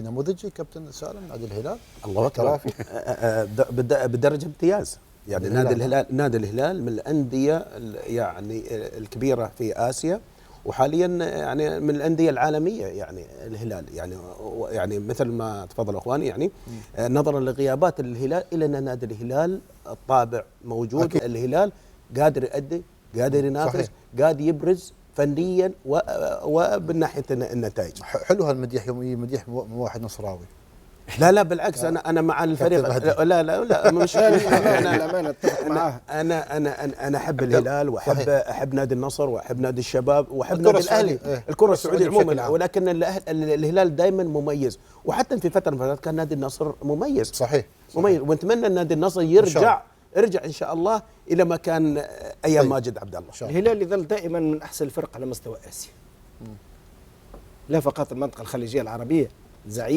نموذجي كابتن سالم نادي الهلال الله اكبر. بدرجه امتياز يعني نادي الهلال من الانديه يعني الكبيره في اسيا، وحاليا يعني من الانديه العالميه يعني الهلال يعني مثل ما تفضل اخواني يعني نظرا لغيابات الهلال الى ان نادي الهلال الطابع موجود أكيد. الهلال قادر يؤدي، قادر ينافس، قادر يبرز فنيا وبالناحيه النتائج. حلو هالمديح يوم مديح واحد نصراوي. لا بالعكس، انا مع الفريق. لا مش انا اتفق معاه. انا احب الهلال واحب نادي النصر واحب نادي الشباب واحب نادي الاهلي، الكره السعوديه عموما، ولكن الهلال دائما مميز، وحتى في فتره من الفترات كان نادي النصر مميز. صحيح. مميز، ونتمنى ان نادي النصر يرجع ان شاء الله الى ما كان ايام ماجد عبد الله. الهلال يظل دائما من احسن الفرق على مستوى اسيا، لا فقط المنطقه الخليجيه العربيه، زعيم